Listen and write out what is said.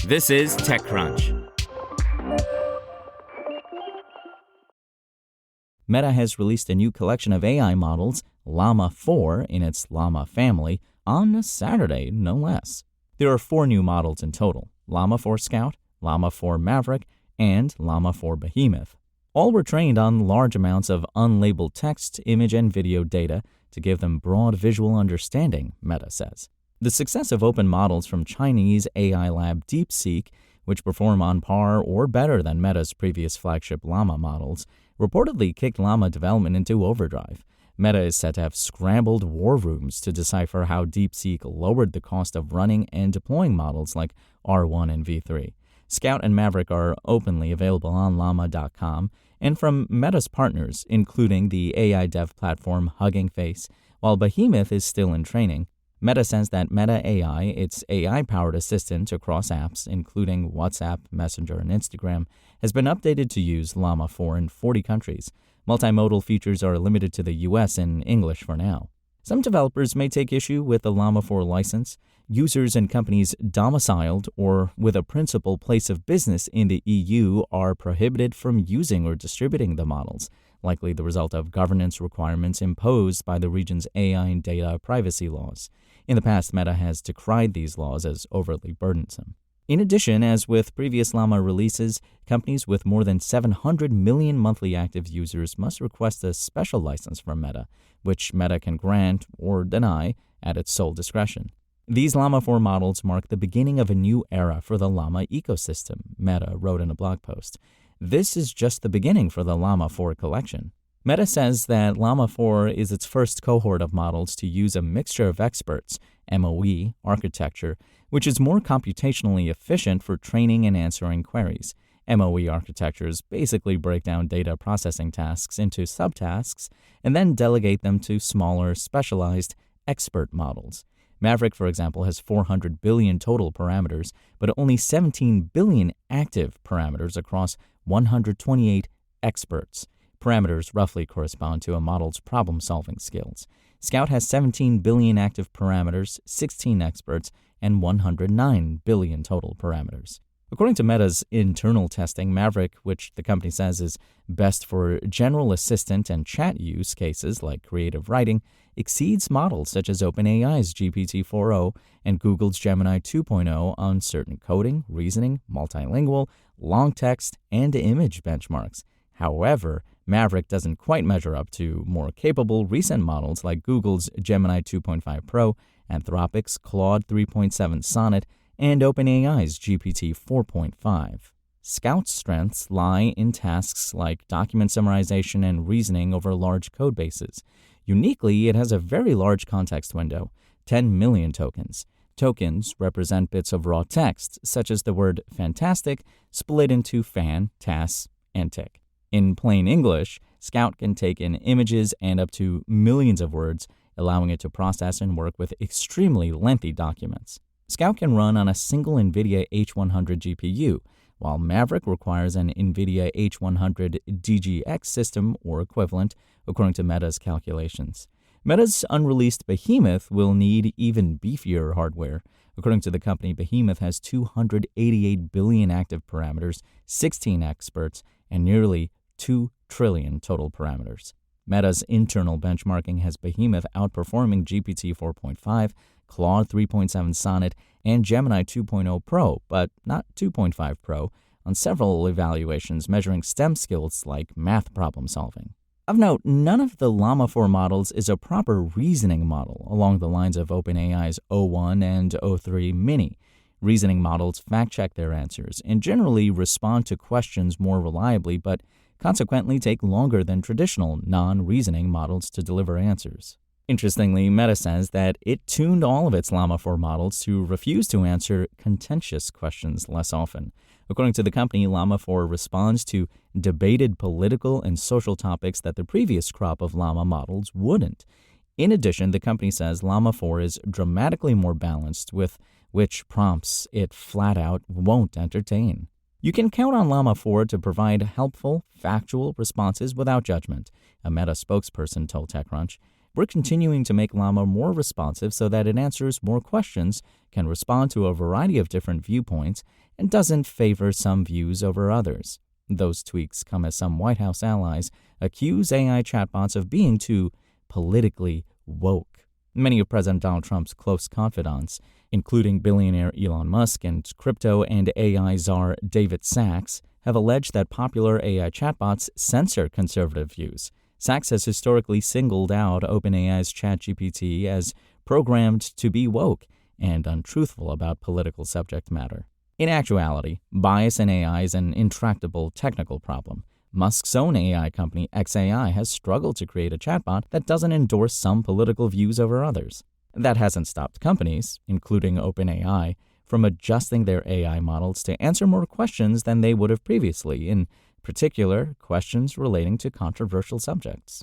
This is TechCrunch. Meta has released a new collection of AI models, Llama 4 in its Llama family, on Saturday, no less. There are 4 new models in total: Llama 4 Scout, Llama 4 Maverick, and Llama 4 Behemoth. All were trained on large amounts of unlabeled text, image, and video data to give them broad visual understanding, Meta says. The success of open models from Chinese AI lab DeepSeek, which perform on par or better than Meta's previous flagship Llama models, reportedly kicked Llama development into overdrive. Meta is said to have scrambled war rooms to decipher how DeepSeek lowered the cost of running and deploying models like R1 and V3. Scout and Maverick are openly available on llama.com and from Meta's partners, including the AI dev platform Hugging Face, while Behemoth is still in training. Meta says that Meta AI, its AI-powered assistant across apps, including WhatsApp, Messenger, and Instagram, has been updated to use Llama 4 in 40 countries. Multimodal features are limited to the US in English for now. Some developers may take issue with the Llama 4 license. Users and companies domiciled or with a principal place of business in the EU are prohibited from using or distributing the models, likely the result of governance requirements imposed by the region's AI and data privacy laws. In the past, Meta has decried these laws as overly burdensome. In addition, as with previous Llama releases, companies with more than 700 million monthly active users must request a special license from Meta, which Meta can grant or deny at its sole discretion. These Llama 4 models mark the beginning of a new era for the Llama ecosystem, Meta wrote in a blog post. This is just the beginning for the Llama 4 collection. Meta says that Llama 4 is its first cohort of models to use a mixture of experts, MOE, architecture, which is more computationally efficient for training and answering queries. MOE architectures basically break down data processing tasks into subtasks and then delegate them to smaller, specialized expert models. Maverick, for example, has 400 billion total parameters, but only 17 billion active parameters across 128 experts. Parameters roughly correspond to a model's problem-solving skills. Scout has 17 billion active parameters, 16 experts, and 109 billion total parameters. According to Meta's internal testing, Maverick, which the company says is best for general assistant and chat use cases like creative writing, exceeds models such as OpenAI's GPT-4o and Google's Gemini 2.0 on certain coding, reasoning, multilingual, long text, and image benchmarks. However, Maverick doesn't quite measure up to more capable recent models like Google's Gemini 2.5 Pro, Anthropic's Claude 3.7 Sonnet, and OpenAI's GPT 4.5. Scout's strengths lie in tasks like document summarization and reasoning over large code bases. Uniquely, it has a very large context window, 10 million tokens. Tokens represent bits of raw text, such as the word fantastic, split into fan, tas, and tick. In plain English, Scout can take in images and up to millions of words, allowing it to process and work with extremely lengthy documents. Scout can run on a single NVIDIA H100 GPU, while Maverick requires an NVIDIA H100 DGX system or equivalent, according to Meta's calculations. Meta's unreleased Behemoth will need even beefier hardware. According to the company, Behemoth has 288 billion active parameters, 16 experts, and nearly 2 trillion total parameters. Meta's internal benchmarking has Behemoth outperforming GPT 4.5, Claude 3.7 Sonnet, and Gemini 2.0 Pro, but not 2.5 Pro, on several evaluations measuring STEM skills like math problem solving. Of note, none of the Llama 4 models is a proper reasoning model along the lines of OpenAI's O1 and O3 Mini. Reasoning models fact-check their answers and generally respond to questions more reliably, but consequently take longer than traditional non-reasoning models to deliver answers. Interestingly, Meta says that it tuned all of its Llama 4 models to refuse to answer contentious questions less often. According to the company, Llama 4 responds to debated political and social topics that the previous crop of Llama models wouldn't. In addition, the company says Llama 4 is dramatically more balanced, with which prompts it flat out won't entertain. You can count on Llama 4 to provide helpful, factual responses without judgment, a Meta spokesperson told TechCrunch. We're continuing to make Llama more responsive so that it answers more questions, can respond to a variety of different viewpoints, and doesn't favor some views over others. Those tweaks come as some White House allies accuse AI chatbots of being too politically woke. Many of President Donald Trump's close confidants, including billionaire Elon Musk and crypto and AI czar David Sacks, have alleged that popular AI chatbots censor conservative views. Sacks has historically singled out OpenAI's ChatGPT as programmed to be woke and untruthful about political subject matter. In actuality, bias in AI is an intractable technical problem. Musk's own AI company, xAI, has struggled to create a chatbot that doesn't endorse some political views over others. That hasn't stopped companies, including OpenAI, from adjusting their AI models to answer more questions than they would have previously, in particular, questions relating to controversial subjects.